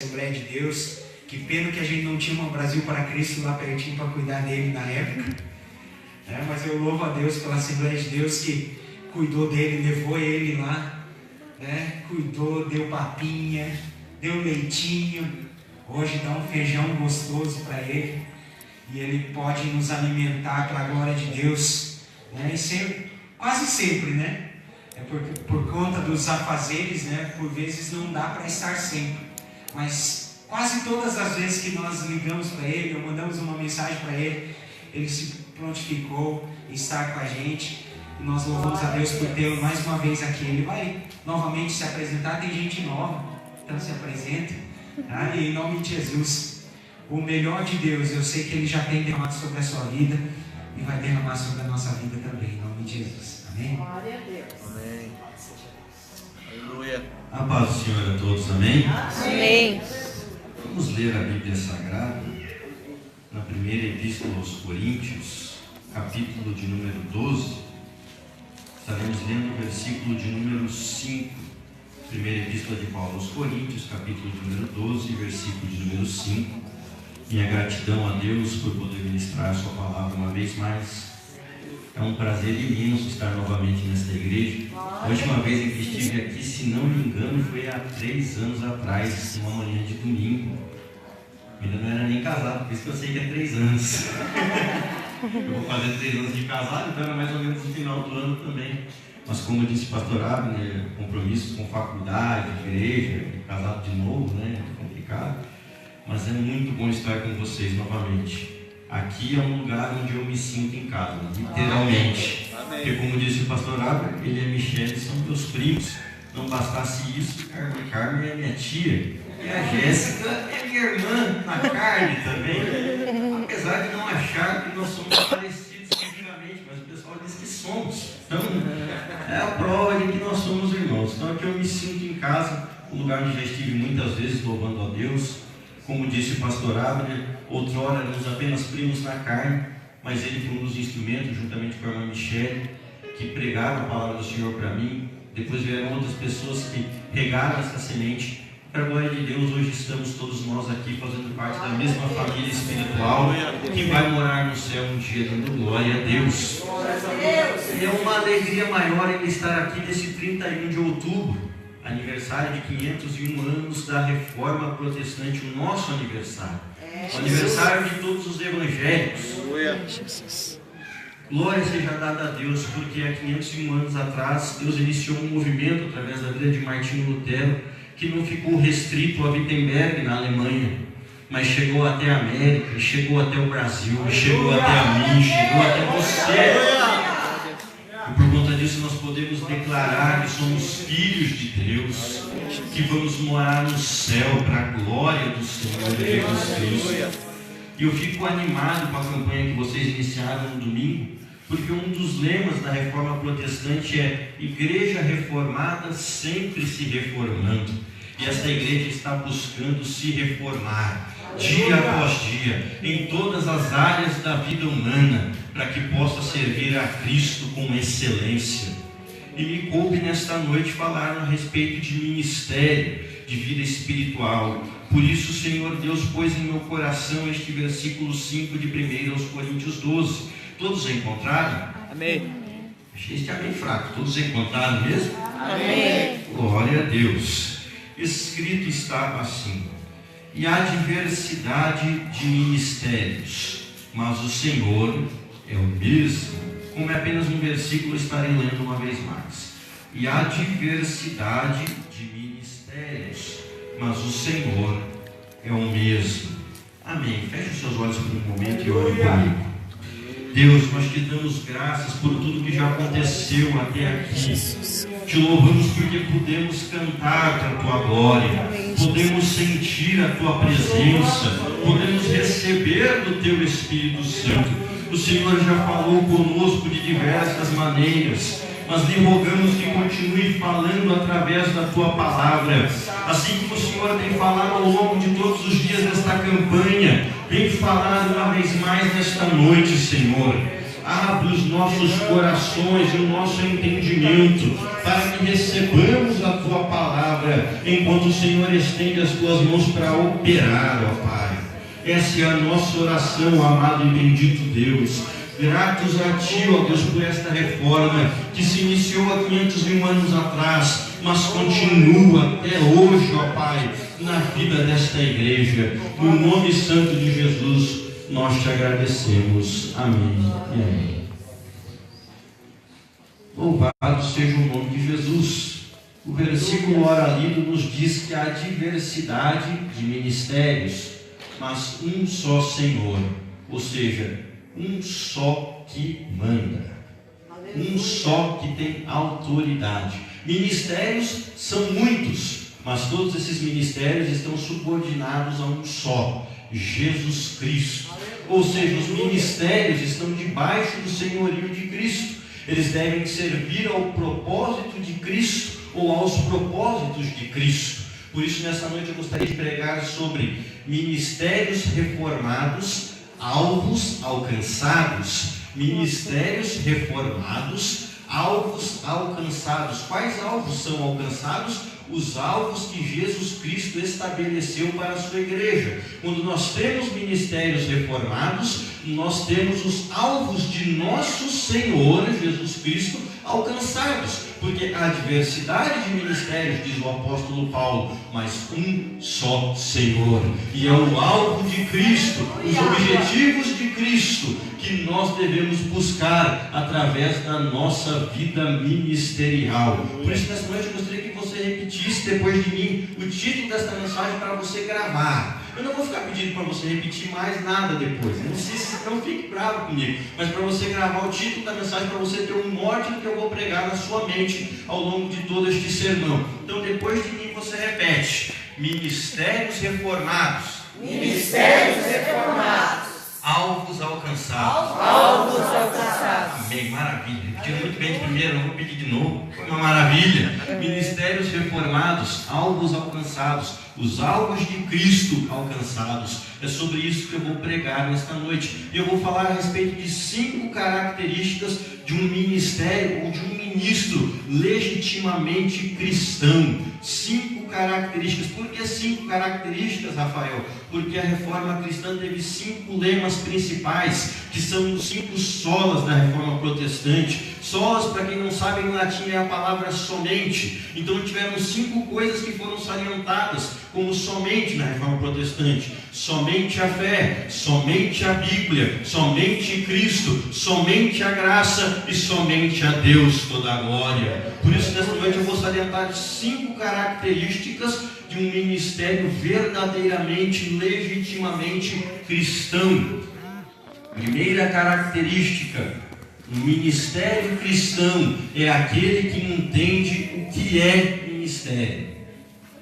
Assembleia de Deus. Que pena que a gente não tinha um Brasil para Cristo lá pertinho para cuidar dele na época. Mas eu louvo a Deus pela Assembleia de Deus que cuidou dele, levou ele lá, cuidou, deu papinha, deu leitinho. Hoje dá um feijão gostoso para ele e ele pode nos alimentar para a glória de Deus. E sempre, quase sempre, por conta dos afazeres, por vezes não dá para estar sempre. Mas quase todas as vezes que nós ligamos para ele, ou mandamos uma mensagem para ele, ele se prontificou em estar com a gente. E nós louvamos a Deus por tê-lo mais uma vez aqui. Ele vai novamente se apresentar. Tem gente nova, então se apresenta. E em nome de Jesus, o melhor de Deus, eu sei que ele já tem derramado sobre a sua vida e vai derramar sobre a nossa vida também, em nome de Jesus. Amém? Glória a Deus. Amém. Aleluia. A paz do Senhor a todos, amém? Amém. Vamos ler a Bíblia Sagrada na primeira epístola aos Coríntios, capítulo de número 12. Estaremos lendo o versículo de número 5. Primeira epístola de Paulo aos Coríntios, capítulo de número 12, versículo de número 5. Minha gratidão a Deus por poder ministrar a sua palavra uma vez mais. É um prazer imenso estar novamente nesta igreja. A última vez em que estive aqui, se não me engano, foi há 3 anos atrás, uma manhã de domingo. Ainda não era nem casado, por isso que eu sei que é 3 anos. Eu vou fazer 3 anos de casado, então era mais ou menos no final do ano também. Mas como disse o pastor Abner, compromisso com faculdade, igreja, casado de novo, é complicado. Mas é muito bom estar com vocês novamente. Aqui é um lugar onde eu me sinto em casa, literalmente. Amém. Porque como disse o pastor Abner, ele e a Michele são meus primos. Não bastasse isso, Carmen é minha tia. E a Jéssica é minha irmã na carne também. Apesar de não achar que nós somos parecidos fisicamente, mas o pessoal diz que somos. Então, é a prova de que nós somos irmãos. Então aqui eu me sinto em casa, um lugar onde já estive muitas vezes louvando a Deus. Como disse o pastor Abner, outrora éramos apenas primos na carne, mas ele foi um dos instrumentos, juntamente com a irmã Michele, que pregaram a palavra do Senhor para mim. Depois vieram outras pessoas que regaram essa semente. Para a glória de Deus, hoje estamos todos nós aqui fazendo parte da mesma família espiritual que vai morar no céu um dia, dando glória a Deus. E é uma alegria maior em estar aqui nesse 31 de outubro, aniversário de 501 anos da Reforma Protestante, o nosso aniversário. O aniversário de todos os evangélicos. Glória seja dada a Deus, porque há 501 anos atrás, Deus iniciou um movimento através da vida de Martinho Lutero, que não ficou restrito a Wittenberg, na Alemanha, mas chegou até a América, chegou até o Brasil, chegou até a mim, chegou até você. E por conta disso nós podemos declarar que somos filhos de Deus, que vamos morar no céu para a glória do Senhor Jesus Cristo. E eu fico animado com a campanha que vocês iniciaram no domingo, porque um dos lemas da Reforma Protestante é Igreja Reformada sempre se reformando. E esta igreja está buscando se reformar, dia após dia, em todas as áreas da vida humana, para que possa servir a Cristo com excelência. E me coube nesta noite falar a respeito de ministério, de vida espiritual. Por isso o Senhor Deus pôs em meu coração este versículo 5 de 1 aos Coríntios 12. Todos encontraram? Amém. Achei este amém fraco. Todos encontraram mesmo? Amém. Glória a Deus. Escrito está assim: e há diversidade de ministérios, mas o Senhor é o mesmo. Como é apenas um versículo, estarei lendo uma vez mais. E há diversidade de ministérios, mas o Senhor é o mesmo. Amém. Feche os seus olhos por um momento e ore comigo. Deus, nós te damos graças por tudo que já aconteceu até aqui. Te louvamos porque podemos cantar para a tua glória, podemos sentir a tua presença, podemos receber do teu Espírito Santo. O Senhor já falou conosco de diversas maneiras, mas lhe rogamos que continue falando através da tua palavra, assim como o Senhor tem falado ao longo de todos os dias desta campanha. Vem falar uma vez mais nesta noite, Senhor. abre os nossos corações e o nosso entendimento, para que recebamos a Tua palavra, enquanto o Senhor estende as Tuas mãos para operar, ó Pai. Essa é a nossa oração, amado e bendito Deus. Gratos a Ti, ó Deus, por esta reforma que se iniciou há 500.000 anos atrás, mas continua até hoje, ó Pai, na vida desta igreja. No nome santo de Jesus, nós Te agradecemos. Amém e amém. Louvado seja o nome de Jesus. O versículo ora lido nos diz que há diversidade de ministérios, mas um só Senhor, ou seja, um só que manda, um só que tem autoridade. Ministérios são muitos, mas todos esses ministérios estão subordinados a um só, Jesus Cristo. Ou seja, os ministérios estão debaixo do senhorio de Cristo. Eles devem servir ao propósito de Cristo ou aos propósitos de Cristo. Por isso, nessa noite eu gostaria de pregar sobre ministérios reformados, alvos alcançados. Ministérios reformados, alvos alcançados. Quais alvos são alcançados? Os alvos que Jesus Cristo estabeleceu para a sua igreja. Quando nós temos ministérios reformados, nós temos os alvos de nosso Senhor Jesus Cristo alcançados, porque há diversidade de ministérios, diz o apóstolo Paulo, mas um só Senhor, e é o alvo de Cristo, os objetivos de Cristo que nós devemos buscar através da nossa vida ministerial. Por isso, nessa noite eu gostaria que você repetisse depois de mim o título desta mensagem para você gravar. Eu não vou ficar pedindo para você repetir mais nada depois, não fique bravo comigo, mas para você gravar o título da mensagem, para você ter um norte do que eu vou pregar na sua mente ao longo de todo este sermão. Então, depois de mim, você repete: ministérios reformados. Ministérios reformados. Alvos alcançados. Alvos alcançados. Amém, maravilha. Repetiram muito bem de primeiro, não vou pedir de novo. Foi uma maravilha. Ministérios reformados, alvos alcançados, os alvos de Cristo alcançados. É sobre isso que eu vou pregar nesta noite. E eu vou falar a respeito de 5 características de um ministério ou de um ministro legitimamente cristão. 5 características. Por que 5 características, Rafael? Porque a reforma cristã teve 5 lemas principais, que são os 5 solas da reforma protestante. Solas, para quem não sabe, em latim é a palavra somente. Então tivemos 5 coisas que foram salientadas como somente na reforma protestante: somente a fé, somente a Bíblia, somente Cristo, somente a graça e somente a Deus toda a glória. Por isso, nesta noite eu vou salientar 5 características de um ministério verdadeiramente, legitimamente cristão. Primeira característica: um ministério cristão é aquele que entende o que é ministério.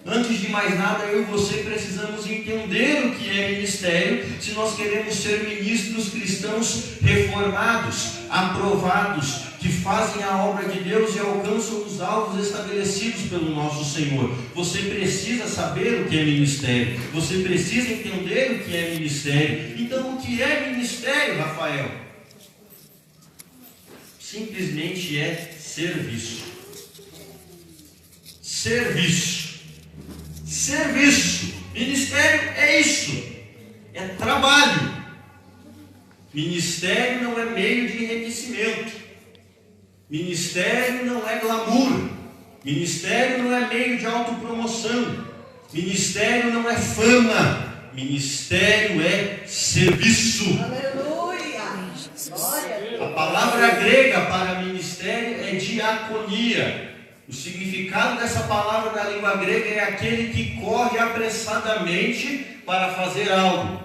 Antes de mais nada, eu e você precisamos entender o que é ministério, se nós queremos ser ministros cristãos reformados, aprovados, que fazem a obra de Deus e alcançam os alvos estabelecidos pelo nosso Senhor. Você precisa saber o que é ministério, você precisa entender o que é ministério. Então, o que é ministério, Rafael? Simplesmente é serviço. Serviço. Serviço. Ministério é isso. É trabalho. Ministério não é meio de enriquecimento. Ministério não é glamour. Ministério não é meio de autopromoção. Ministério não é fama. Ministério é serviço. Aleluia. A palavra grega para ministério é diaconia. O significado dessa palavra na língua grega é aquele que corre apressadamente para fazer algo.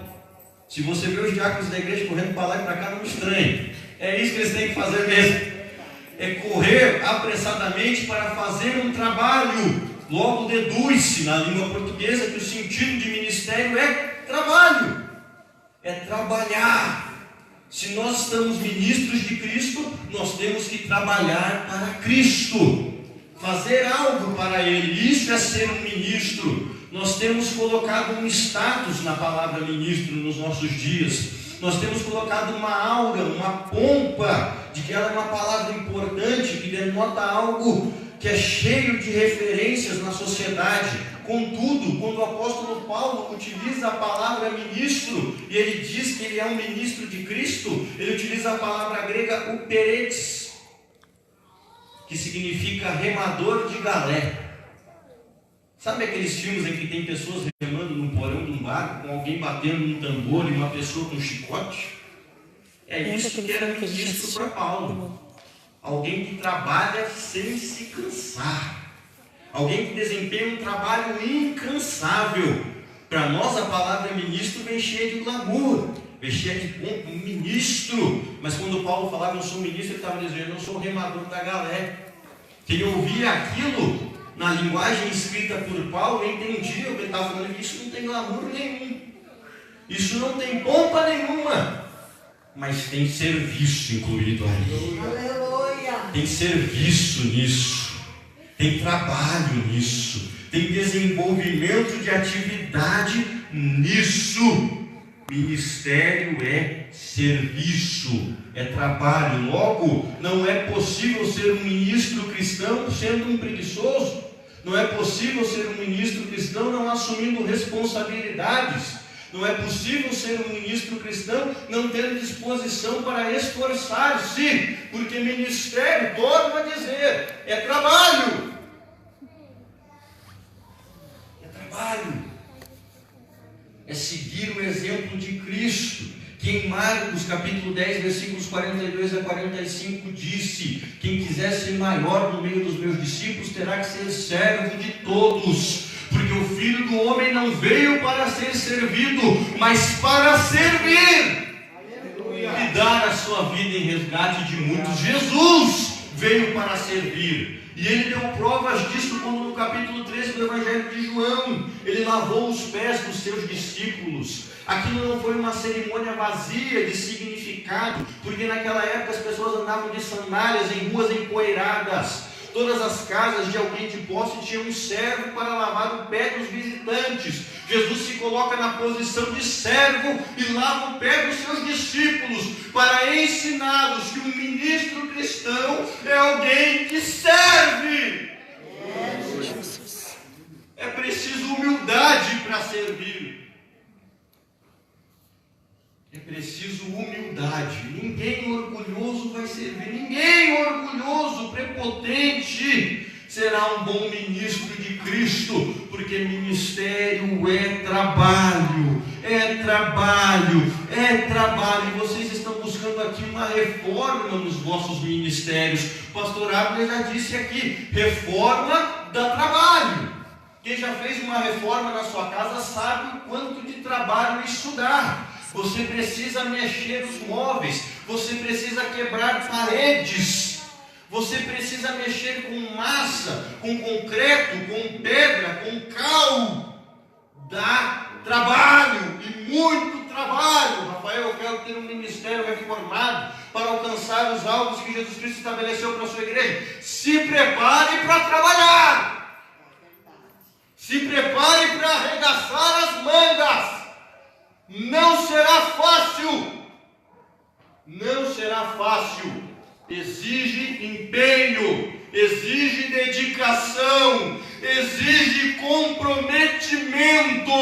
Se você vê os diáconos da igreja correndo para lá e para cá, não estranhe. É isso que eles têm que fazer mesmo. É correr apressadamente para fazer um trabalho. Logo deduz-se na língua portuguesa que o sentido de ministério é trabalho. É trabalhar. Se nós estamos ministros de Cristo, nós temos que trabalhar para Cristo. Fazer algo para Ele. Isso é ser um ministro. Nós temos colocado um status na palavra ministro nos nossos dias. Nós temos colocado uma aura, uma pompa, de que ela é uma palavra importante, que denota algo que é cheio de referências na sociedade. Contudo, quando o apóstolo Paulo utiliza a palavra ministro, e ele diz que ele é um ministro de Cristo, ele utiliza a palavra grega uperetes, que significa remador de galé. Sabe aqueles filmes em que tem pessoas remando no porão de um barco, com alguém batendo no tambor e uma pessoa com um chicote? É isso que era ministro para Paulo. Alguém que trabalha sem se cansar. Alguém que desempenha um trabalho incansável. Para nós a palavra ministro vem cheia de glamour, vem cheia de pompa, um ministro. Mas quando Paulo falava eu sou ministro, ele estava dizendo eu sou o remador da galé. Quem ouvia aquilo na linguagem escrita por Paulo entendia o que ele estava falando. Isso não tem glamour nenhum, isso não tem pompa nenhuma, mas tem serviço incluído ali. Aleluia. Tem serviço nisso, tem trabalho nisso, tem desenvolvimento de atividade nisso. Ministério é serviço, é trabalho. Logo, não é possível ser um ministro cristão sendo um preguiçoso. Não é possível ser um ministro cristão não assumindo responsabilidades. Não é possível ser um ministro cristão não tendo disposição para esforçar-se, porque ministério, torno a dizer, é trabalho. É trabalho. É seguir o exemplo de Cristo, que em Marcos capítulo 10, versículos 42 a 45 disse: quem quiser ser maior no meio dos meus discípulos terá que ser servo de todos, porque o Filho do Homem não veio para ser servido, mas para servir e dar a sua vida em resgate de muitos. Jesus veio para servir. E ele deu provas disso quando no capítulo 13 do Evangelho de João, ele lavou os pés dos seus discípulos. Aquilo não foi uma cerimônia vazia de significado, porque naquela época as pessoas andavam de sandálias em ruas empoeiradas. Todas as casas de alguém de posse tinham um servo para lavar o pé dos visitantes. Jesus se coloca na posição de servo e lava o pé dos seus discípulos para ensiná-los que um ministro cristão é alguém que serve. É preciso humildade para servir. É preciso humildade. Ninguém orgulhoso vai servir. Ninguém orgulhoso, prepotente, será um bom ministro de Cristo, porque ministério é trabalho, é trabalho, é trabalho. E vocês estão buscando aqui uma reforma nos vossos ministérios. O pastor Abner já disse aqui, reforma dá trabalho. Quem já fez uma reforma na sua casa sabe o quanto de trabalho isso dá. Você precisa mexer os móveis, você precisa quebrar paredes, você precisa mexer com massa, com concreto, com pedra, com cal. Dá trabalho, e muito trabalho. Rafael, eu quero ter um ministério reformado para alcançar os alvos que Jesus Cristo estabeleceu para a sua igreja. Se prepare para trabalhar, se prepare para arregaçar as mangas. Não será fácil, não será fácil, exige empenho, exige dedicação, exige comprometimento,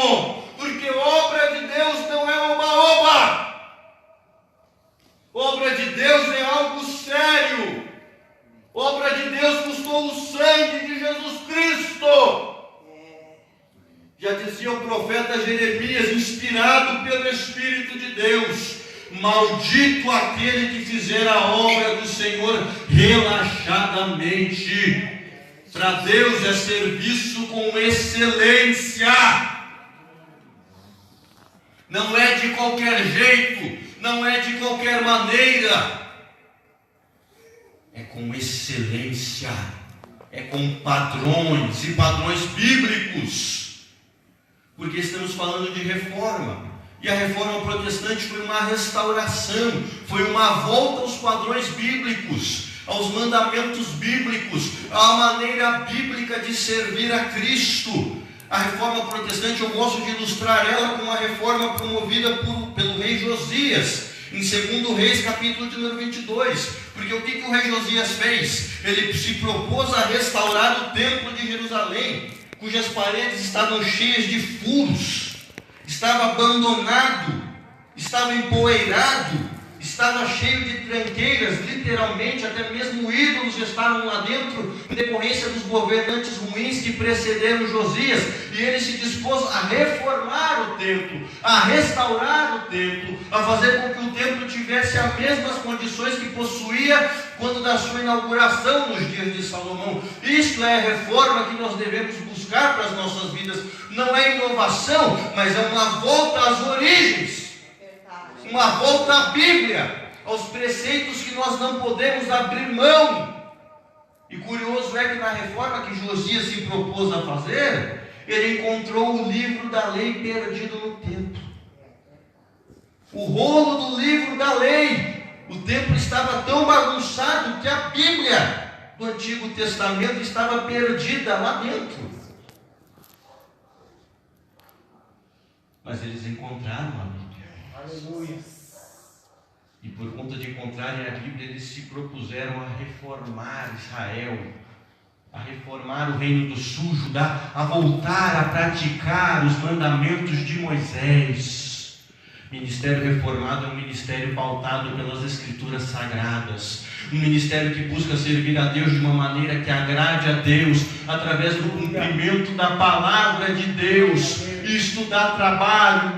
porque obra de Deus não é oba-oba, obra de Deus é algo sério, obra de Deus custou o sangue de Jesus Cristo. Já dizia o profeta Jeremias, inspirado pelo Espírito de Deus: maldito aquele que fizer a obra do Senhor relaxadamente. Para Deus é serviço com excelência. Não é de qualquer jeito, não é de qualquer maneira. É com excelência, é com padrões e padrões bíblicos. Porque estamos falando de reforma. E a reforma protestante foi uma restauração, foi uma volta aos padrões bíblicos, aos mandamentos bíblicos, à maneira bíblica de servir a Cristo. A reforma protestante, eu gosto de ilustrar ela com uma reforma promovida pelo rei Josias, em 2 Reis, capítulo de número 22. Porque o que o rei Josias fez? Ele se propôs a restaurar o templo de Jerusalém, cujas paredes estavam cheias de furos, estava abandonado, estava empoeirado, estava cheio de tranqueiras, literalmente, até mesmo ídolos estavam lá dentro, em decorrência dos governantes ruins que precederam Josias, e ele se dispôs a reformar o templo, a restaurar o templo, a fazer com que o templo tivesse as mesmas condições que possuía quando da sua inauguração nos dias de Salomão. Isto é a reforma que nós devemos buscar para as nossas vidas. Não é inovação, mas é uma volta às origens, uma volta à Bíblia, aos preceitos que nós não podemos abrir mão. E curioso é que na reforma que Josias se propôs a fazer, ele encontrou o livro da lei perdido no templo. O rolo do livro da lei. O templo estava tão bagunçado que a Bíblia do Antigo Testamento estava perdida lá dentro. Mas eles encontraram a Bíblia. Aleluia. E por conta de encontrarem a Bíblia, eles se propuseram a reformar Israel, a reformar o reino do sul, Judá, a voltar a praticar os mandamentos de Moisés. Ministério reformado é um ministério pautado pelas Escrituras Sagradas, um ministério que busca servir a Deus de uma maneira que agrade a Deus, através do cumprimento da palavra de Deus. Isto dá trabalho,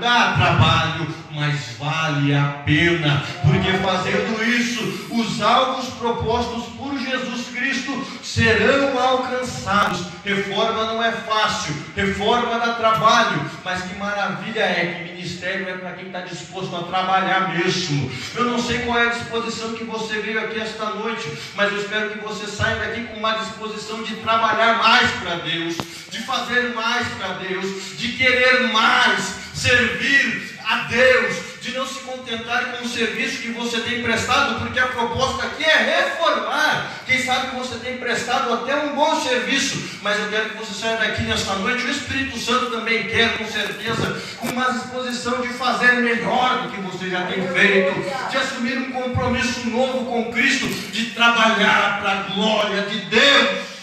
mas vale a pena, porque fazendo isso, os alvos propostos por Jesus Cristo serão alcançados. Reforma não é fácil, reforma dá trabalho, mas que maravilha é que ministério é para quem está disposto a trabalhar mesmo. Eu não sei qual é a disposição que você veio aqui esta noite, mas eu espero que você saia daqui com uma disposição de trabalhar mais para Deus, de fazer mais para Deus, de querer mais servir a Deus, de não se contentar com o serviço que você tem prestado, porque a proposta aqui é reformar. Quem sabe que você tem prestado até um bom serviço, mas eu quero que você saia daqui nesta noite. O Espírito Santo também quer, com certeza, com uma disposição de fazer melhor do que você já tem feito, de assumir um compromisso novo com Cristo, de trabalhar para a glória de Deus.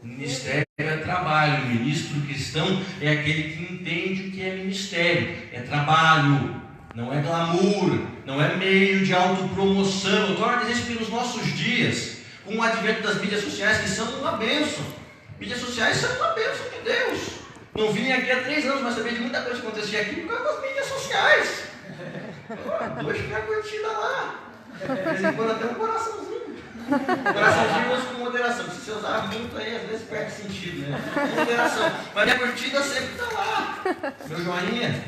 Ministério é trabalho, o ministro cristão é aquele que entende o que é ministério, é trabalho, não é glamour, não é meio de autopromoção. Eu torno a dizer isso pelos nossos dias, com o advento das mídias sociais, que são uma bênção. Mídias sociais são uma bênção de Deus. Não vim aqui há 3 anos, mas sabia de muita coisa que acontecia aqui por causa das mídias sociais. Dois ficar curtida lá, de vez em quando até um coraçãozinho. Coraçãozinho uso com moderação. Se você usar muito aí, às vezes perde sentido, né? Com moderação. Mas minha curtida sempre está lá. Meu joinha.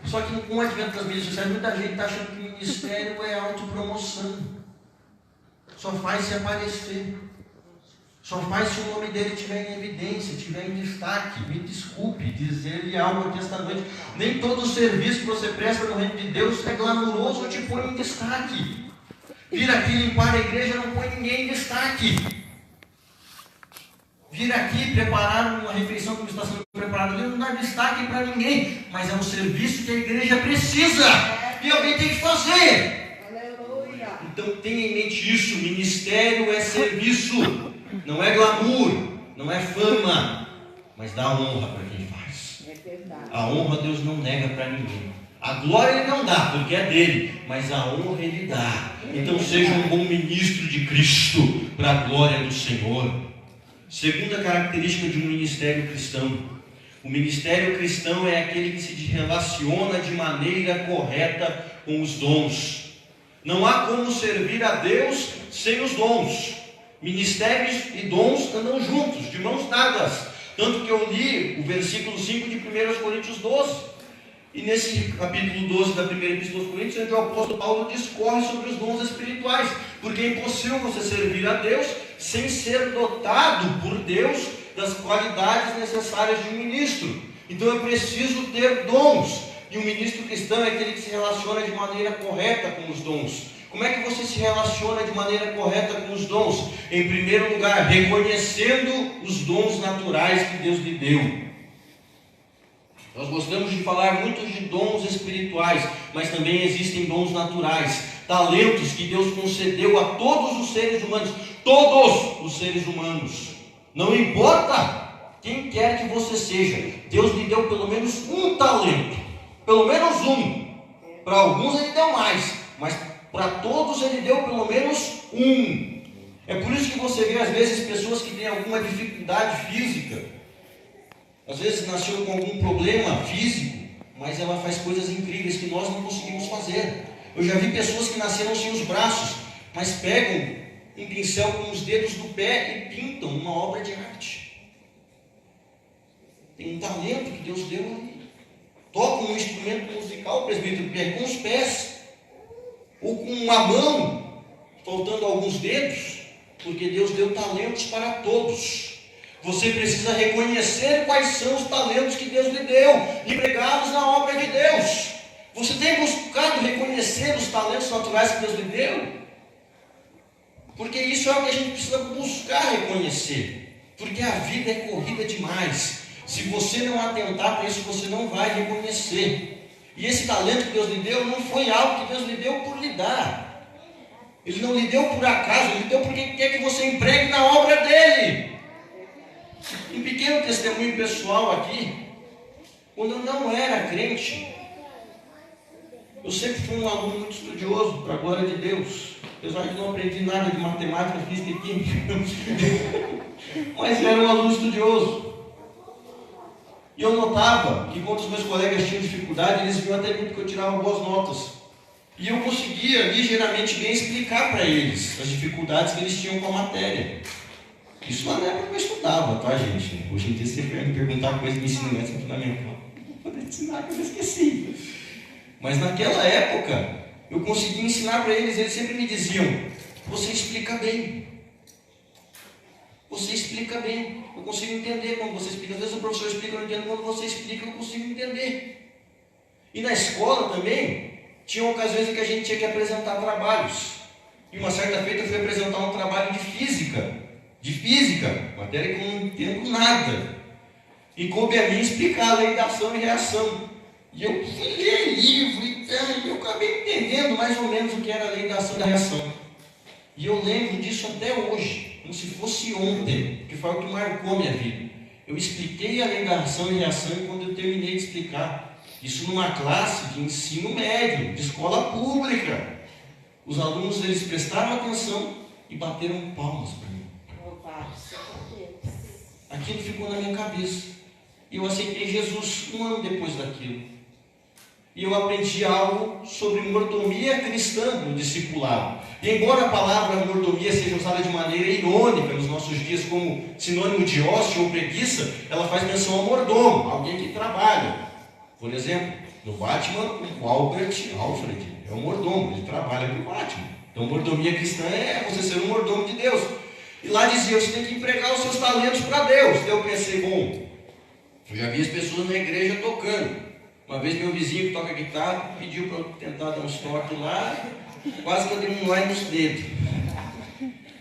Só que com o advento das mídias sociais, muita gente está achando que o ministério é autopromoção. Só faz se aparecer. Só faz se o nome dele estiver em evidência, estiver em destaque. Me desculpe dizer-lhe algo aqui esta noite. Nem todo serviço que você presta no reino de Deus é glamouroso ou te põe em destaque. Vir aqui limpar a igreja não põe ninguém em destaque. Vir aqui preparar uma refeição como está sendo preparada ali não dá destaque para ninguém, mas é um serviço que a igreja precisa e alguém tem que fazer. Aleluia. Então tenha em mente isso: ministério é serviço, não é glamour, não é fama, mas dá honra para quem faz. É verdade. A honra Deus não nega para ninguém. A glória Ele não dá, porque é dele, mas a honra Ele dá. Então seja um bom ministro de Cristo, para a glória do Senhor. Segunda característica de um ministério cristão: o ministério cristão é aquele que se relaciona de maneira correta com os dons. Não há como servir a Deus sem os dons. Ministérios e dons andam juntos, de mãos dadas. Tanto que eu li o versículo 5 de 1 Coríntios 12. E nesse capítulo 12 da primeira epístola aos Coríntios, onde o apóstolo Paulo discorre sobre os dons espirituais, porque é impossível você servir a Deus sem ser dotado por Deus das qualidades necessárias de um ministro. Então eu preciso ter dons, e um ministro cristão é aquele que se relaciona de maneira correta com os dons. Como é que você se relaciona de maneira correta com os dons? Em primeiro lugar, reconhecendo os dons naturais que Deus lhe deu. Nós gostamos de falar muito de dons espirituais, mas também existem dons naturais, talentos que Deus concedeu a todos os seres humanos, todos os seres humanos. Não importa quem quer que você seja, Deus lhe deu pelo menos um talento, pelo menos um. Para alguns Ele deu mais, mas para todos Ele deu pelo menos um. É por isso que você vê às vezes pessoas que têm alguma dificuldade física. Às vezes nasceu com algum problema físico, mas ela faz coisas incríveis que nós não conseguimos fazer. Eu já vi pessoas que nasceram sem os braços, mas pegam um pincel com os dedos do pé e pintam uma obra de arte. Tem um talento que Deus deu ali. Toca um instrumento musical, presbítero Pierre, com os pés, ou com uma mão, faltando alguns dedos, porque Deus deu talentos para todos. Você precisa reconhecer quais são os talentos que Deus lhe deu, empregá-los na obra de Deus. Você tem buscado reconhecer os talentos naturais que Deus lhe deu? Porque isso é o que a gente precisa buscar reconhecer. Porque a vida é corrida demais. Se você não atentar para isso, você não vai reconhecer. E esse talento que Deus lhe deu não foi algo que Deus lhe deu por lhe dar. Ele não lhe deu por acaso, Ele lhe deu porque quer que você empregue na obra dEle. Um pequeno testemunho pessoal aqui. Quando eu não era crente, eu sempre fui um aluno muito estudioso, para a glória de Deus. Apesar de não aprendi nada de matemática, física e química. Mas era um aluno estudioso. E eu notava que quando os meus colegas tinham dificuldade, eles vinham até mim porque eu tirava boas notas. E eu conseguia ligeiramente bem explicar para eles as dificuldades que eles tinham com a matéria. Isso lá na época eu estudava, tá, gente? Hoje em dia, você vai me perguntar coisa do ensino médio fundamental. Vou poder ensinar que eu esqueci. Mas naquela época, eu conseguia ensinar para eles, eles sempre me diziam: você explica bem. Você explica bem. Eu consigo entender quando você explica. Às vezes o professor explica, eu não entendo. Quando você explica, eu consigo entender. E na escola também, tinha ocasiões em que a gente tinha que apresentar trabalhos. E uma certa feita eu fui apresentar um trabalho de física. Matéria que eu não entendo nada. E coube a mim explicar a lei da ação e reação. E eu fui ler livro e eu acabei entendendo mais ou menos o que era a lei da ação e da reação. E eu lembro disso até hoje, como se fosse ontem, que foi o que marcou a minha vida. Eu expliquei a lei da ação e reação e quando eu terminei de explicar, isso numa classe de ensino médio, de escola pública, os alunos eles prestaram atenção e bateram palmas para mim. Aquilo ficou na minha cabeça. E eu aceitei Jesus um ano depois daquilo. E eu aprendi algo sobre mordomia cristã no discipulado. E embora a palavra mordomia seja usada de maneira irônica nos nossos dias como sinônimo de ócio ou preguiça, ela faz menção ao mordomo, alguém que trabalha. Por exemplo, no Batman, o Albert Alfred é um mordomo, ele trabalha para o Batman. Então mordomia cristã é você ser um mordomo de Deus. E lá dizia, você tem que empregar os seus talentos para Deus. Então eu pensei, bom, eu já vi as pessoas na igreja tocando. Uma vez meu vizinho que toca guitarra pediu para eu tentar dar uns toques lá, quase que eu dei um nó nos dedos.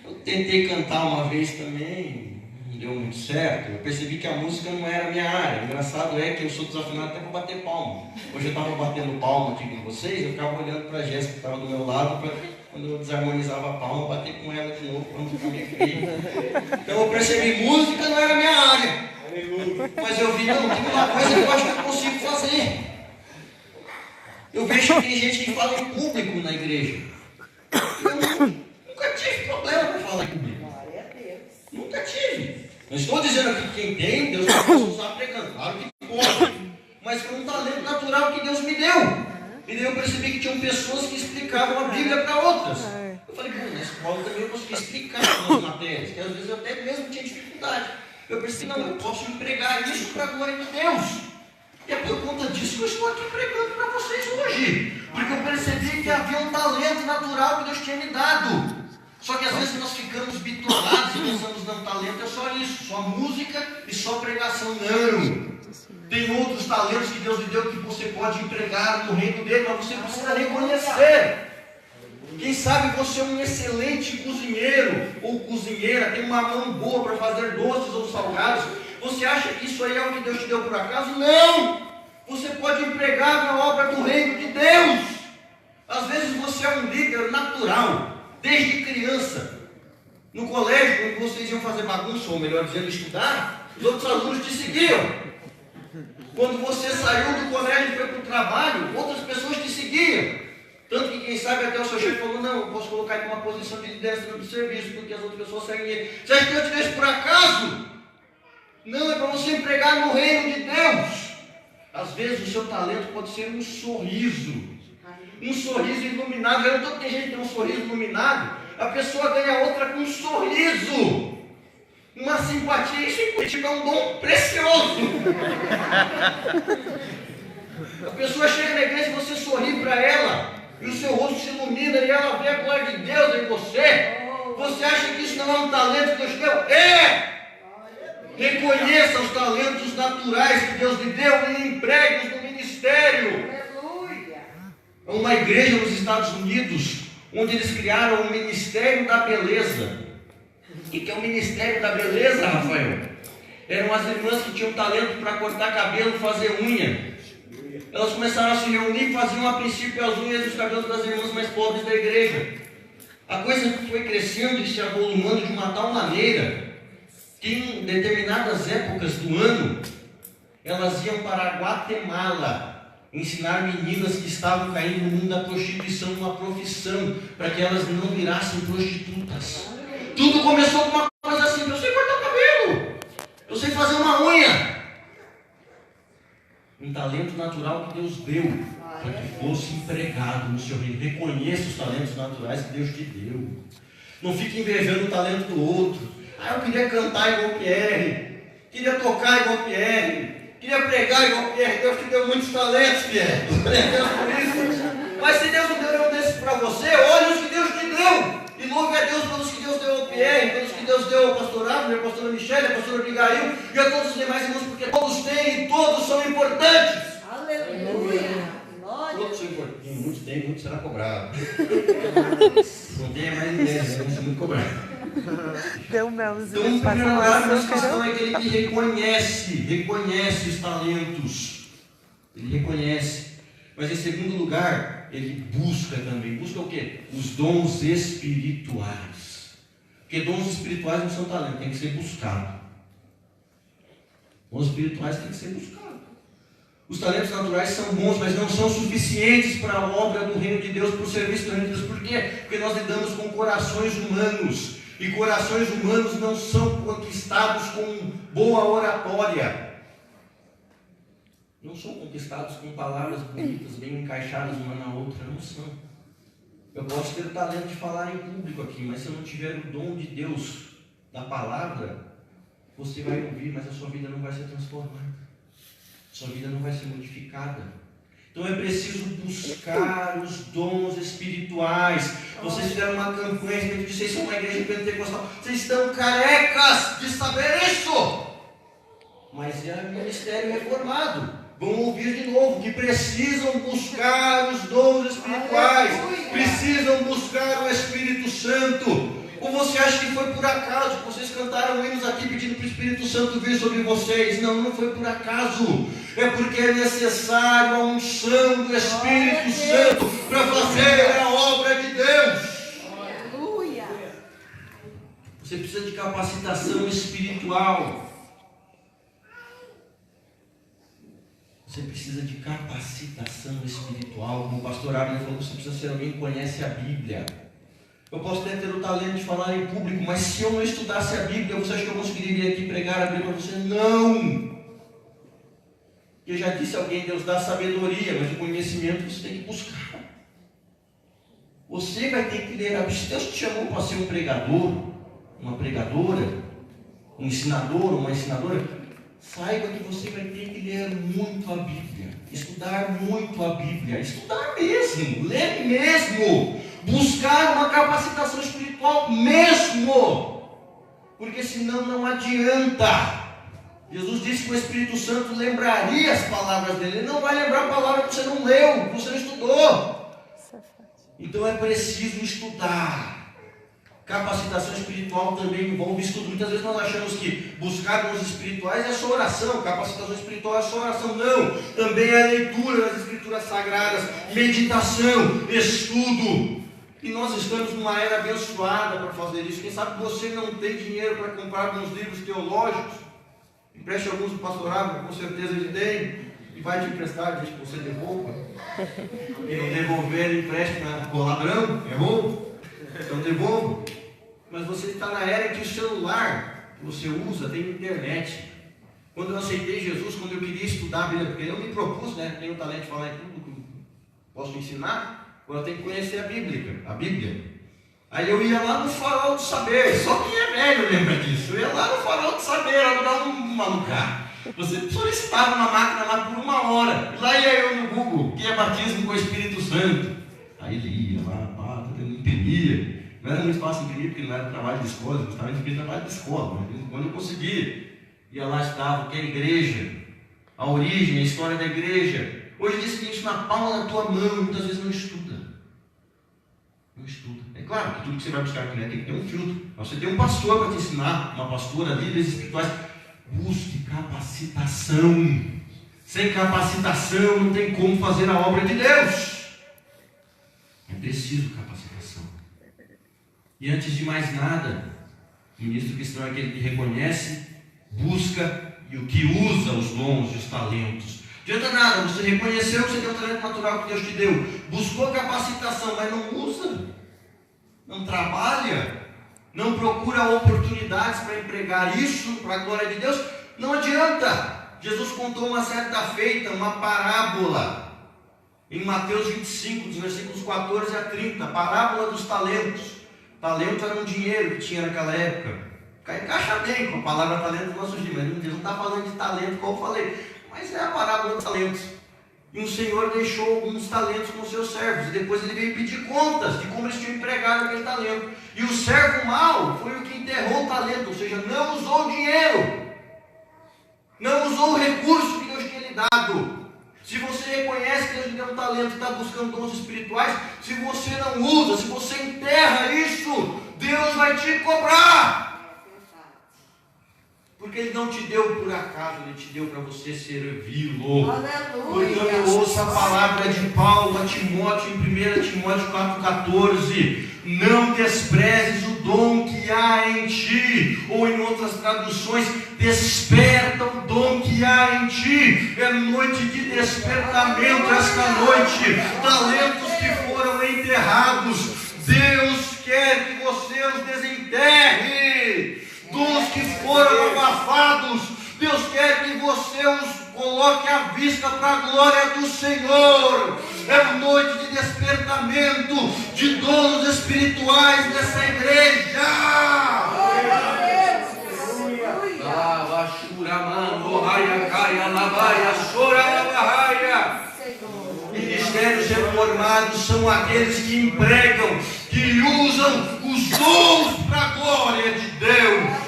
Eu tentei cantar uma vez também, não deu muito certo. Eu percebi que a música não era a minha área. O engraçado é que eu sou desafinado até para bater palma. Hoje eu estava batendo palma aqui com vocês, eu ficava olhando para a Jéssica que estava do meu lado, quando eu desarmonizava a palma, bater com ela de novo para não ficar meio feio. Então eu percebi, música não era a minha área. Mas eu vi, não, tem uma coisa que eu acho que eu consigo fazer. Eu vejo que tem gente que fala em público na igreja. Eu nunca tive problema para falar em público. Nunca tive. Não estou dizendo que quem tem, Deus não pode usar pregando. Claro que pode. Mas foi um talento natural que Deus me deu. E daí eu percebi que tinham pessoas que explicavam a Bíblia para outras. Eu falei, bom, na escola também eu consegui explicar algumas matérias, que às vezes eu até mesmo tinha dificuldade. Eu percebi, não, eu posso empregar isso para a glória de Deus. E é por conta disso que eu estou aqui pregando para vocês hoje. Porque eu percebi que havia um talento natural que Deus tinha me dado. Só que às vezes nós ficamos bitolados e pensamos, não, talento é só isso, só música e só pregação. Não. Tem outros talentos que Deus lhe deu que você pode empregar no reino dele, mas você precisa reconhecer. Quem sabe você é um excelente cozinheiro ou cozinheira, tem uma mão boa para fazer doces ou salgados. Você acha que isso aí é o que Deus te deu por acaso? Não! Você pode empregar na obra do reino de Deus. Às vezes você é um líder natural, desde criança. No colégio, quando vocês iam fazer bagunça, ou melhor dizendo, estudar, os outros alunos te seguiam. Quando você saiu do colégio e foi para o trabalho, outras pessoas te seguiam. Tanto que, quem sabe, até o seu chefe falou, não, eu posso colocar ele numa posição de liderança no serviço, porque as outras pessoas seguem ele. Você acha que eu te deixo por acaso? Não, é para você empregar no reino de Deus. Às vezes o seu talento pode ser um sorriso iluminado. Eu não tem gente que tem um sorriso iluminado, a pessoa ganha outra com um sorriso, uma simpatia. Isso é um dom precioso. A pessoa chega na igreja e você sorri para ela, e o seu rosto se ilumina e ela vê a glória de Deus em você. Você acha que isso não é um talento que Deus deu? É! Reconheça os talentos naturais que Deus lhe deu e empregue-os no ministério. Há uma igreja nos Estados Unidos onde eles criaram o Ministério da Beleza. O que é o Ministério da Beleza, Rafael? Eram as irmãs que tinham talento para cortar cabelo, fazer unha. Elas começaram a se reunir e faziam a princípio as unhas e os cabelos das irmãs mais pobres da igreja. A coisa foi crescendo e se avolumando de uma tal maneira que em determinadas épocas do ano elas iam para a Guatemala ensinar meninas que estavam caindo no mundo da prostituição uma profissão, para que elas não virassem prostitutas. Tudo começou com uma coisa assim: eu sei cortar o cabelo, eu sei fazer uma unha. Um talento natural que Deus deu para que fosse empregado no seu reino. Reconheça os talentos naturais que Deus te deu. Não fique invejando o talento do outro. Eu queria cantar igual Pierre, queria tocar igual Pierre, queria pregar igual Pierre. Deus te deu muitos talentos, Pierre. Deus por isso. Mas se Deus não deu nenhum desses para você, olhe os que Deus te deu. E louve a Deus pelos que Deus deu ao Pierre, pelos que Deus deu ao pastor Abner, a pastora Michele, a pastora Abigail e a todos os demais irmãos, porque todos têm e todos são importantes. Aleluia. Todos são importantes. Muitos têm, muitos serão cobrados. Não tem mais ninguém, vamos ser muito cobrados. Deu melzinho. Então, em primeiro lugar, a nossa questão é aquele que reconhece os talentos. Ele reconhece. Mas em segundo lugar, ele busca também. Busca o quê? Os dons espirituais. Porque dons espirituais não são talentos, tem que ser buscado. Dons espirituais tem que ser buscado. Os talentos naturais são bons, mas não são suficientes para a obra do reino de Deus, para o serviço do reino de Deus. Por quê? Porque nós lidamos com corações humanos. E corações humanos não são conquistados com boa oratória. Não são conquistados com palavras bonitas, bem encaixadas uma na outra. Não são. Eu posso ter o talento de falar em público aqui, mas se eu não tiver o dom de Deus da palavra, você vai ouvir, mas a sua vida não vai ser transformada. Sua vida não vai ser modificada. Então é preciso buscar os dons espirituais. Vocês fizeram uma campanha, vocês são uma igreja pentecostal, vocês estão carecas de saber isso. Mas é ministério reformado. Vão ouvir de novo que precisam buscar os dons espirituais, precisam buscar o Espírito Santo. Ou você acha que foi por acaso que vocês cantaram hinos aqui pedindo para o Espírito Santo vir sobre vocês? Não, não foi por acaso. É porque é necessário a unção do Espírito Santo para fazer a obra de Deus. Aleluia. Você precisa de capacitação espiritual. Você precisa de capacitação espiritual. Como o pastor Abner falou, você precisa ser alguém que conhece a Bíblia. Eu posso até ter o talento de falar em público, mas se eu não estudasse a Bíblia, você acha que eu conseguiria vir aqui pregar a Bíblia para você? Não! Eu já disse a alguém, Deus dá sabedoria, mas o conhecimento você tem que buscar. Você vai ter que ler a Bíblia. Se Deus te chamou para ser um pregador, uma pregadora, um ensinador, uma ensinadora, saiba que você vai ter que ler muito a Bíblia, estudar muito a Bíblia, estudar mesmo, ler mesmo, buscar uma capacitação espiritual mesmo, porque senão não adianta. Jesus disse que o Espírito Santo lembraria as palavras dele. Ele não vai lembrar a palavra que você não leu, que você não estudou. Então é preciso estudar. Capacitação espiritual também envolve estudo. Muitas vezes nós achamos que buscar dons espirituais é só oração, capacitação espiritual é só oração. Não, também é leitura das escrituras sagradas, meditação, estudo. E nós estamos numa era abençoada para fazer isso. Quem sabe você não tem dinheiro para comprar alguns livros teológicos? Empreste alguns do pastorado, com certeza ele tem. E vai te emprestar, diz que você devolva. E não devolver, empreste para o ladrão, é roubo. Então devolva. Mas você está na era que o celular que você usa tem internet. Quando eu aceitei Jesus, quando eu queria estudar a Bíblia, porque eu me propus, né? Tenho o talento de falar em tudo que posso ensinar, agora eu tenho que conhecer a Bíblia. Aí eu ia lá no Farol do Saber, só quem é velho lembra disso. Eu ia lá no Farol do Saber, alugar um lugar. Você solicitava uma máquina lá por 1 hora. E lá ia eu no Google, que é batismo com o Espírito Santo. Aí ele ia lá, imprimia. Não era muito fácil imprimir, porque não era trabalho de escola, eu gostava de imprimir trabalho de escola, mas quando eu conseguia. Ia lá, estava, que é a igreja, a origem, a história da igreja. Hoje diz que isso na palma da tua mão, muitas vezes não estuda. Não estuda. É claro que tudo que você vai buscar aqui, né, tem que ter um filtro. Mas você tem um pastor para te ensinar, uma pastora, líderes espirituais. Busque capacitação. Sem capacitação não tem como fazer a obra de Deus. É preciso capacitação. E antes de mais nada, o ministro cristão é aquele que reconhece, busca e o que usa os dons e os talentos. Não adianta nada, você reconheceu que você tem um talento natural que Deus te deu, buscou capacitação, mas não usa, não trabalha, não procura oportunidades para empregar isso para a glória de Deus, não adianta. Jesus contou uma certa feita, uma parábola, em Mateus 25, dos versículos 14 a 30, parábola dos talentos. Talento era um dinheiro que tinha naquela época. Encaixa bem com a palavra talento do nosso dia, mas Deus não está falando de talento, como eu falei, mas é a parábola dos talentos. E um senhor deixou alguns talentos com seus servos, e depois ele veio pedir contas de como eles tinham empregado aquele talento. E o servo mau foi o que enterrou o talento, ou seja, não usou o dinheiro, não usou o recurso que Deus tinha lhe dado. Se você reconhece que Deus lhe deu um talento e está buscando dons espirituais, se você não usa, se você enterra isso, Deus vai te cobrar. Porque Ele não te deu por acaso, Ele te deu para você servi-lo. Portanto, eu ouço a palavra de Paulo a Timóteo, em 1 Timóteo 4,14. Não desprezes o dom que há em ti. Ou em outras traduções, desperta o dom que há em ti. É noite de despertamento esta noite. Talentos que foram enterrados, Deus quer que você os desenterre. Dons que foram abafados, Deus quer que você os coloque à vista para a glória do Senhor. É uma noite de despertamento de dons espirituais nessa igreja. Ministérios reformados são aqueles que empregam, que usam os dons para a glória de Deus.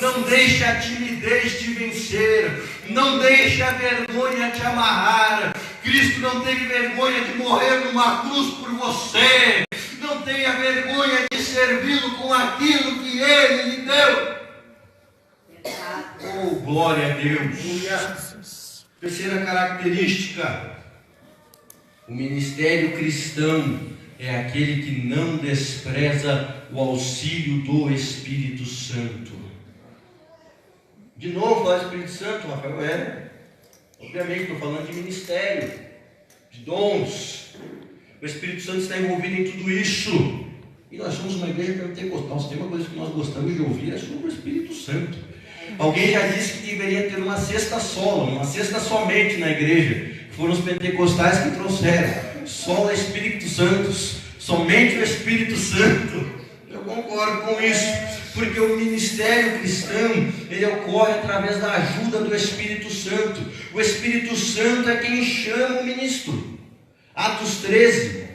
Não deixe a timidez te vencer, não deixe a vergonha te amarrar. Cristo não teve vergonha de morrer numa cruz por você. Não tenha vergonha de servi-lo com aquilo que Ele lhe deu. Oh, glória a Deus. Terceira característica: o ministério cristão é aquele que não despreza o auxílio do Espírito Santo. De novo, falar de Espírito Santo, Rafael, obviamente estou falando de ministério, de dons. O Espírito Santo está envolvido em tudo isso. E nós somos uma igreja pentecostal. Se tem uma coisa que nós gostamos de ouvir, é sobre o Espírito Santo. Alguém já disse que deveria ter uma cesta solo, uma cesta somente na igreja. Foram os pentecostais que trouxeram. Só o Espírito Santo, somente o Espírito Santo. Eu concordo com isso, porque o ministério cristão, ele ocorre através da ajuda do Espírito Santo. O Espírito Santo é quem chama o ministro. Atos 13,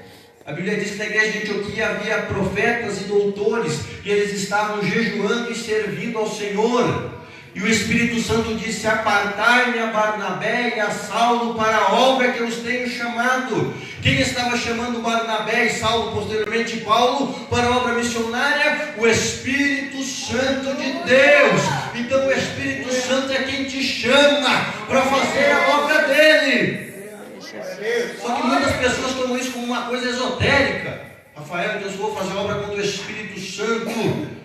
a Bíblia diz que na igreja de Antioquia havia profetas e doutores, que eles estavam jejuando e servindo ao Senhor. E o Espírito Santo disse: apartai-me a Barnabé e a Saulo para a obra que eu os tenho chamado. Quem estava chamando Barnabé e Saulo, posteriormente Paulo, para a obra missionária? O Espírito Santo de Deus. Então o Espírito Santo é quem te chama para fazer a obra dele. Só que muitas pessoas tomam isso como uma coisa esotérica. Rafael, Deus, vou fazer a obra quando o Espírito Santo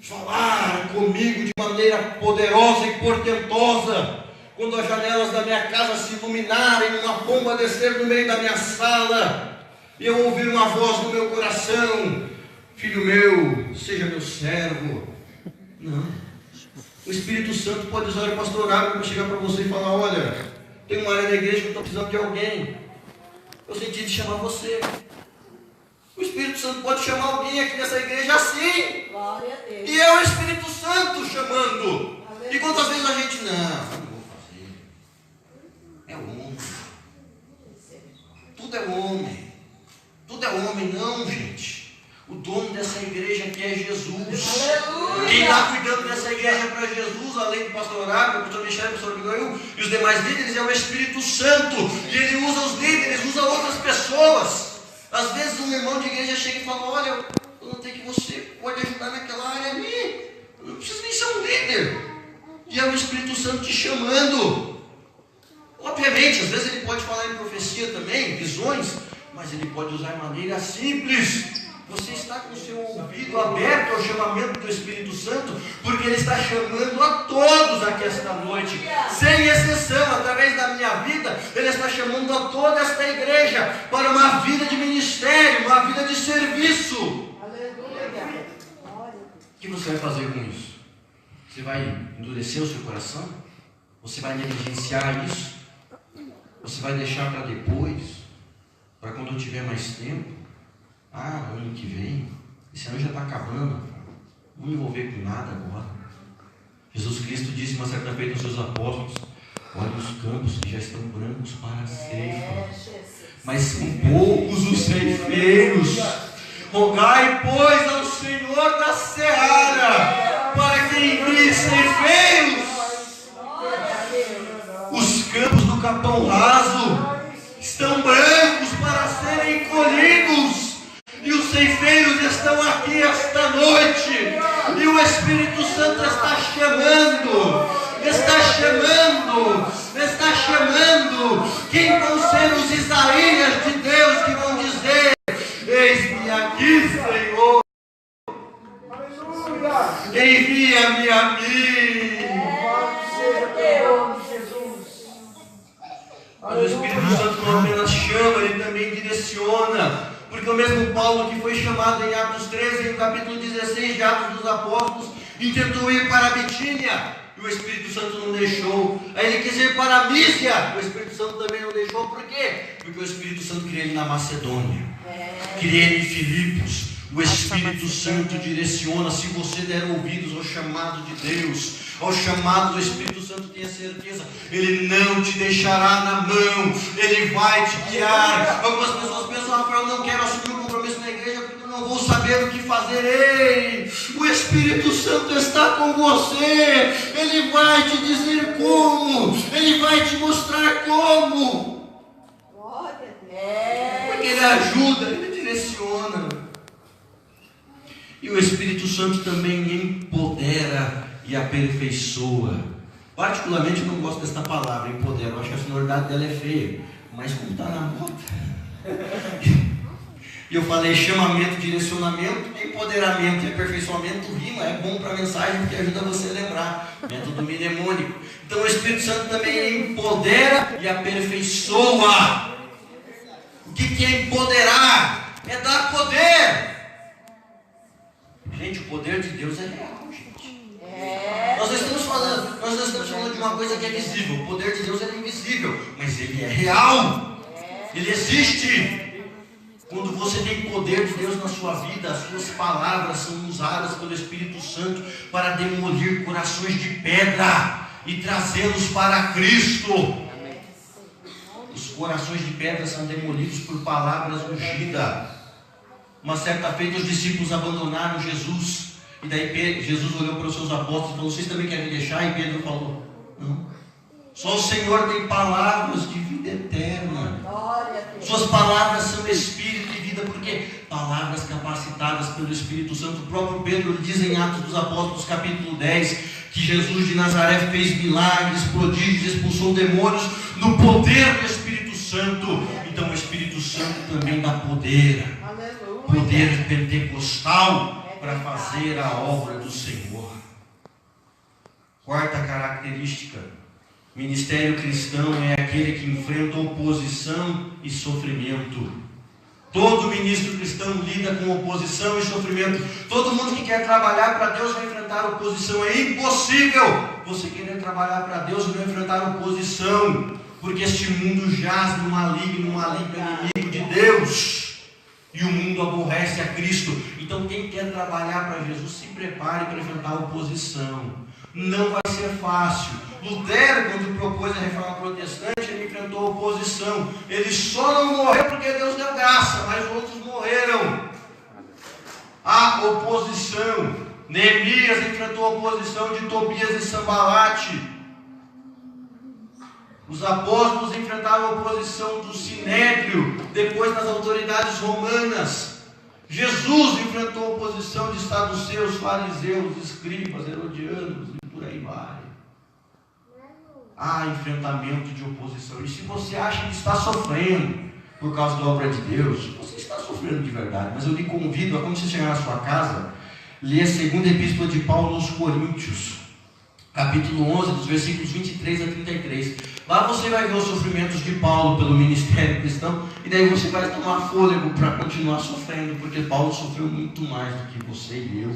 falar comigo de maneira poderosa e portentosa, quando as janelas da minha casa se iluminarem, uma pomba descer no meio da minha sala, e eu ouvir uma voz no meu coração: filho meu, seja meu servo. Não. O Espírito Santo pode usar o pastorário para chegar para você e falar: olha, tem uma área da igreja que eu estou precisando de alguém, eu senti de chamar você. O Espírito Santo pode chamar alguém aqui nessa igreja assim. Glória a Deus. E é o Espírito Santo chamando. E quantas vezes a gente não vou fazer. É homem. Tudo é homem. Tudo é homem, não, gente. O dono dessa igreja aqui é Jesus. Aleluia. Quem está cuidando dessa igreja para Jesus, além do pastor Horário, o pastor Michel, o pastor Miguel e os demais líderes, é o Espírito Santo. E ele usa os líderes, usa outras pessoas. Às vezes um irmão de igreja chega e fala: olha, eu notei que você pode ajudar naquela área ali, eu não preciso nem ser um líder. E é o Espírito Santo te chamando. Obviamente, às vezes ele pode falar em profecia também, visões, mas ele pode usar de maneira simples. Você está com o seu ouvido aberto ao chamamento do Espírito Santo, porque ele está chamando a todos aqui esta noite, sem exceção. Através da minha vida, ele está chamando a toda esta igreja para uma vida de ministério, uma vida de serviço. Aleluia. O que você vai fazer com isso? Você vai endurecer o seu coração? Você vai negligenciar isso? Você vai deixar para depois? Para quando eu tiver mais tempo? Ano que vem, esse ano já está acabando, não me envolver com nada agora. Jesus Cristo disse uma certa vez aos seus apóstolos: olha os campos que já estão brancos para a ceifa, mas são poucos os ceifeiros. Rogai, pois, ao Senhor da seara, para que envie ceifeiros. Os campos do Capão Raso estão brancos para serem colhidos. E os ceifeiros estão aqui esta noite. E o Espírito Santo está chamando. Está chamando. Quem vão ser os Isaías de Deus que vão dizer: eis-me aqui, Senhor. Envia-me a mim. Mas o Espírito Santo não apenas chama, ele também direciona. Porque o mesmo Paulo, que foi chamado em Atos 13, em capítulo 16 de Atos dos Apóstolos, intentou ir para a Bitínia, e o Espírito Santo não deixou. Aí ele quis ir para a Mísia, o Espírito Santo também não deixou. Por quê? Porque o Espírito Santo queria ele na Macedônia, queria ele em Filipos. O Espírito Santo direciona. Se você der ouvidos ao chamado de Deus, ao chamado do Espírito Santo, tenha certeza, ele não te deixará na mão, ele vai te guiar. Algumas pessoas pensam: Rafael, eu não quero assumir um compromisso na igreja porque eu não vou saber o que fazer. Ei, o Espírito Santo está com você, ele vai te dizer como, ele vai te mostrar como. Porque ele ajuda, ele direciona. E o Espírito Santo também empodera e aperfeiçoa. Particularmente eu não gosto desta palavra, empodera. Eu acho que a sonoridade dela é feia, mas como está na moda. E eu falei chamamento, direcionamento, empoderamento e aperfeiçoamento rima, é bom para a mensagem porque ajuda você a lembrar. Método mnemônico. Então o Espírito Santo também empodera e aperfeiçoa. O que é empoderar? É dar poder. Gente, o poder de Deus é real, gente. Nós não estamos falando de uma coisa que é visível. O poder de Deus é invisível, mas ele é real. Ele existe. Quando você tem poder de Deus na sua vida, as suas palavras são usadas pelo Espírito Santo para demolir corações de pedra e trazê-los para Cristo. Os corações de pedra são demolidos por palavras ungidas. Uma certa feita os discípulos abandonaram Jesus E daí Jesus olhou para os seus apóstolos e falou: vocês também querem me deixar? E Pedro falou: não. Só o Senhor tem palavras de vida eterna. Suas palavras são espírito e vida, porque palavras capacitadas pelo Espírito Santo. O próprio Pedro diz em Atos dos Apóstolos, capítulo 10, que Jesus de Nazaré fez milagres, prodígios, expulsou demônios no poder do Espírito Santo. Então o Espírito Santo também dá poder, poder pentecostal para fazer a obra do Senhor. Quarta característica: ministério cristão é aquele que enfrenta oposição e sofrimento. Todo ministro cristão lida com oposição e sofrimento. Todo mundo que quer trabalhar para Deus vai enfrentar oposição. É impossível você querer trabalhar para Deus e não enfrentar oposição, porque este mundo jaz no maligno inimigo de Deus, e o mundo aborrece a Cristo. Então quem quer trabalhar para Jesus, se prepare para enfrentar oposição. Não vai ser fácil. Lutero, quando propôs a reforma protestante, ele enfrentou oposição. Ele só não morreu porque Deus deu graça, mas outros morreram. A oposição. Neemias enfrentou a oposição de Tobias e Sambalate. Os apóstolos enfrentaram a oposição do Sinédrio, depois das autoridades romanas. Jesus enfrentou a oposição de saduceus, fariseus, escribas, herodianos e por aí vai. Há enfrentamento de oposição. E se você acha que está sofrendo por causa da obra de Deus, você está sofrendo de verdade. Mas eu lhe convido a, quando você chegar na sua casa, ler a segunda epístola de Paulo aos Coríntios, capítulo 11, dos versículos 23 a 33. Lá você vai ver os sofrimentos de Paulo pelo ministério cristão, e daí você vai tomar fôlego para continuar sofrendo, porque Paulo sofreu muito mais do que você e eu,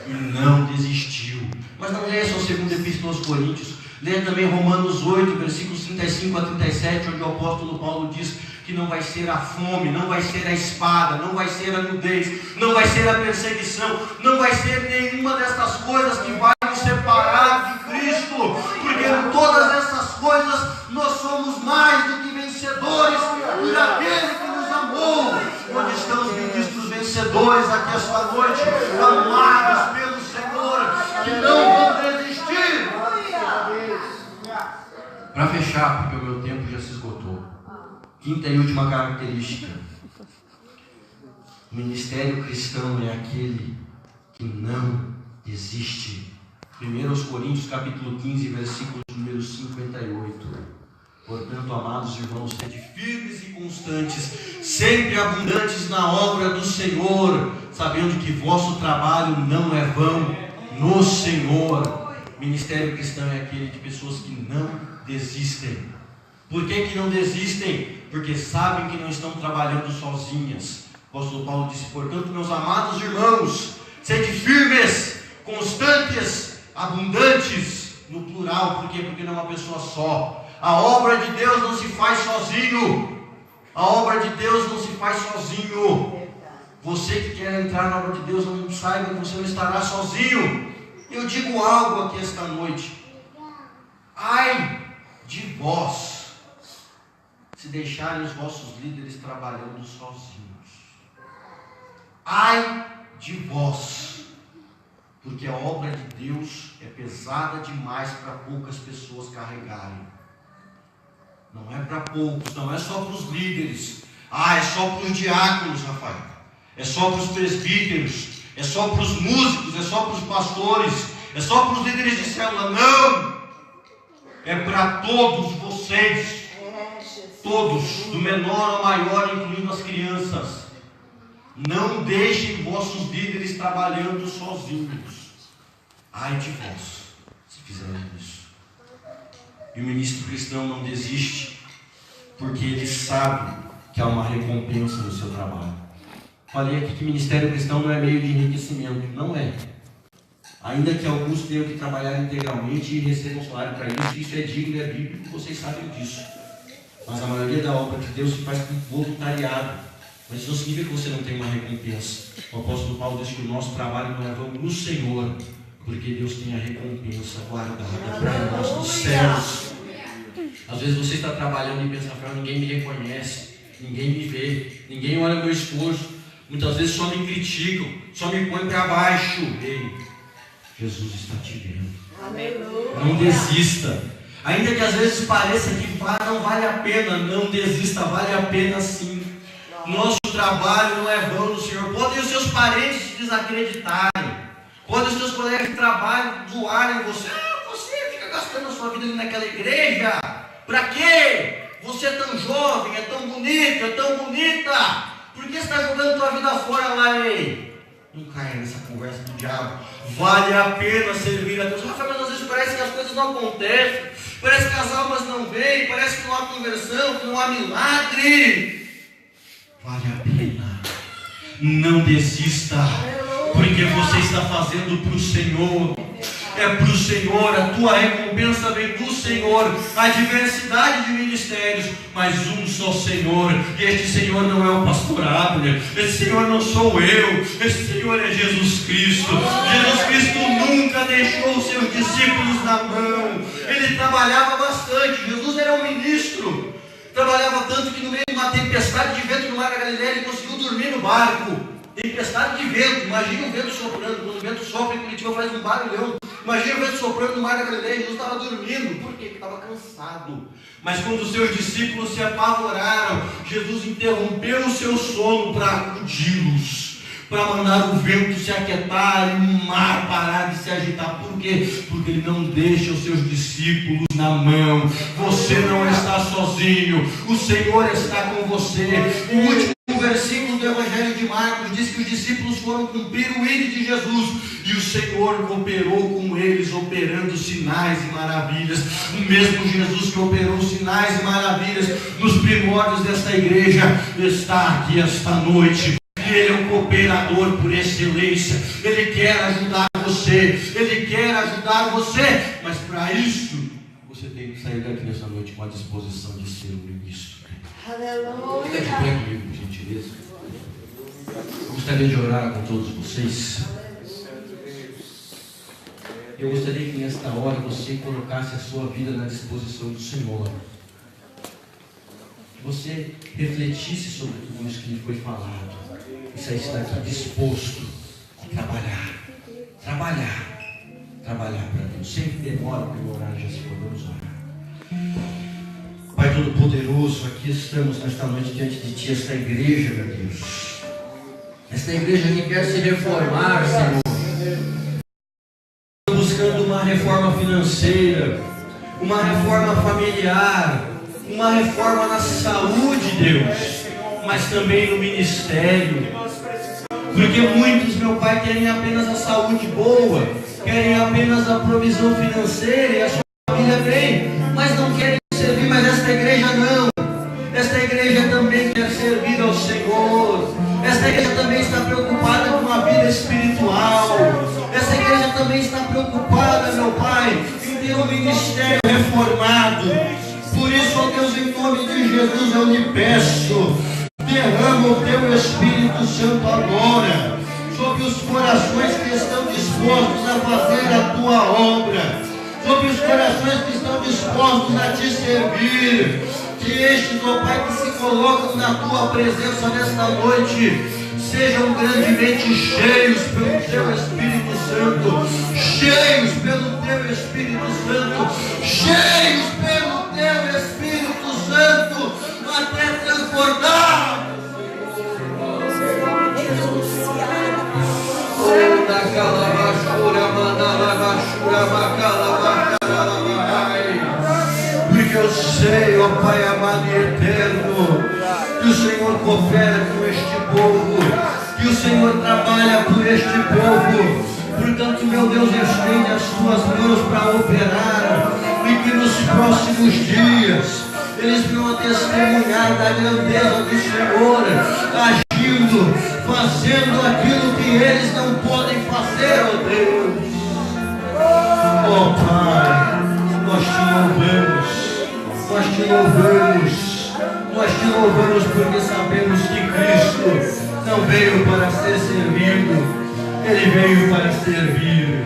e não desistiu. Mas não leia só a segunda epístola aos Coríntios, leia também Romanos 8, versículos 35 a 37, onde o apóstolo Paulo diz que não vai ser a fome, não vai ser a espada, não vai ser a nudez, não vai ser a perseguição, não vai ser nenhuma destas coisas que vai nos separar de Cristo, porque em todas essas coisas nós somos mais do que vencedores por aquele que nos amou. Onde estão os ministros vencedores aqui esta noite, amados pelo Senhor, que não vão desistir? Para fechar, porque o meu tempo já se esgotou. Quinta e última característica: o ministério cristão é aquele que não desiste. 1 Coríntios capítulo 15, versículo número 58. Portanto, amados irmãos, sede firmes e constantes, sempre abundantes na obra do Senhor, sabendo que vosso trabalho não é vão no Senhor. Ministério cristão é aquele de pessoas que não desistem. Por que não desistem? Porque sabem que não estão trabalhando sozinhas. O apóstolo Paulo disse: portanto, meus amados irmãos, sede firmes, constantes, abundantes, no plural. Por quê? Porque não é uma pessoa só. A obra de Deus não se faz sozinho. A obra de Deus não se faz sozinho. Você que quer entrar na obra de Deus, não saiba que você não estará sozinho. Eu digo algo aqui esta noite: ai de vós, se deixarem os vossos líderes trabalhando sozinhos. Ai de vós, porque a obra de Deus é pesada demais para poucas pessoas carregarem. Não é para poucos, não é só para os líderes. É só para os diáconos, Rafael. É só para os presbíteros. É só para os músicos. É só para os pastores. É só para os líderes de célula. Não! É para todos vocês. Todos, do menor ao maior, incluindo as crianças. Não deixem vossos líderes trabalhando sozinhos. Ai de vós, se fizerem isso. E o ministro cristão não desiste, porque ele sabe que há uma recompensa no seu trabalho. Falei aqui que ministério cristão não é meio de enriquecimento. Não é. Ainda que alguns tenham que trabalhar integralmente e recebam salário para isso, isso é digno, é bíblico, vocês sabem disso. Mas a maioria da obra de Deus se faz com voluntariado. Mas isso não significa que você não tem uma recompensa. O apóstolo Paulo diz que o nosso trabalho não é vão no Senhor, porque Deus tem a recompensa guardada para nós nos céus. Às vezes você está trabalhando e pensa: Rafael, ninguém me reconhece, ninguém me vê, ninguém olha meu esforço. muitas vezes só me criticam, só me põem para baixo. Ei, Jesus está te vendo. Não desista. Ainda que às vezes pareça que não vale a pena, não desista, vale a pena sim. Nosso trabalho não é vão no Senhor. Podem os seus parentes te desacreditarem, podem os seus colegas de trabalho zoarem você. Você fica gastando a sua vida ali naquela igreja. Para quê? Você é tão jovem, é tão bonito, é tão bonita. Por que você está jogando tua vida fora lá, ei? Não caia nessa conversa do diabo. Vale a pena servir a Deus. Rafael, mas às vezes parece que as coisas não acontecem. Parece que as almas não vêm. Parece que não há conversão, que não há milagre. Vale a pena. Não desista. Porque você está fazendo para o Senhor. É para o Senhor, a tua recompensa vem do Senhor. A diversidade de ministérios, mas um só Senhor. E este Senhor não é o pastor Abner, este Senhor não sou eu, este Senhor é Jesus Cristo. Jesus Cristo nunca deixou os seus discípulos na mão. Ele trabalhava bastante. Jesus era um ministro, trabalhava tanto que no meio de uma tempestade de vento no mar da Galileia ele conseguiu dormir no barco. Tempestade de vento, imagina o vento soprando. Quando o vento sopra em Curitiba faz um barulhão. Imagina o vento soprando no mar da Galileia. Jesus estava dormindo, por quê? Porque estava cansado. Mas quando os seus discípulos se apavoraram, Jesus interrompeu o seu sono para acudi-los, para mandar o vento se aquietar e o mar parar de se agitar. Por quê? Porque Ele não deixa os seus discípulos na mão. Você não está sozinho, o Senhor está com você. O último versículo do Evangelho de Marcos diz que os discípulos foram cumprir o ID de Jesus e o Senhor cooperou com eles, operando sinais e maravilhas. O mesmo Jesus que operou sinais e maravilhas nos primórdios desta igreja está aqui esta noite. Ele é um cooperador por excelência. Ele quer ajudar você. Ele quer ajudar você. Mas para isso, você tem que sair daqui nessa noite com a disposição de ser um ministro. Aleluia. Fica de pé comigo, por gentileza. Eu gostaria de orar com todos vocês. Eu gostaria que nesta hora você colocasse a sua vida na disposição do Senhor. Que você refletisse sobre tudo isso que lhe foi falado. Isso aí está aqui disposto a trabalhar. Trabalhar para Deus. Sempre demora para eu orar, já se for, vamos orar. Pai Todo-Poderoso, aqui estamos nesta noite diante de Ti, esta igreja, meu Deus. Esta igreja que quer se reformar, Senhor. Buscando uma reforma financeira, uma reforma familiar, uma reforma na saúde, Deus, mas também no ministério. Porque muitos, meu Pai, querem apenas a saúde boa, querem apenas a provisão financeira e a sua família bem, mas não querem servir. Mas esta igreja não. Esta igreja também quer servir ao Senhor. Esta igreja também está preocupada com a vida espiritual. Esta igreja também está preocupada, meu Pai, em ter um ministério reformado. Por isso, ó Deus, em nome de Jesus, eu lhe peço, derrama o Teu Espírito Santo agora sobre os corações que estão dispostos a fazer a Tua obra, sobre os corações que estão dispostos a Te servir. Que estes, ó Pai, que se colocam na Tua presença nesta noite, sejam grandemente cheios pelo Teu Espírito Santo, cheios pelo Teu Espírito Santo, cheios pelo Teu Espírito Santo, até transbordar. Porque eu sei, ó Pai amado e eterno, que o Senhor coopera com este povo, que o Senhor trabalha por este povo. Portanto, meu Deus, estende as Tuas mãos para operar, e que nos próximos dias eles venham testemunhar da grandeza do Senhor, agindo, fazendo aquilo que eles não podem fazer, ó Deus. Ó Pai, nós Te louvamos porque sabemos que Cristo não veio para ser servido, Ele veio para servir.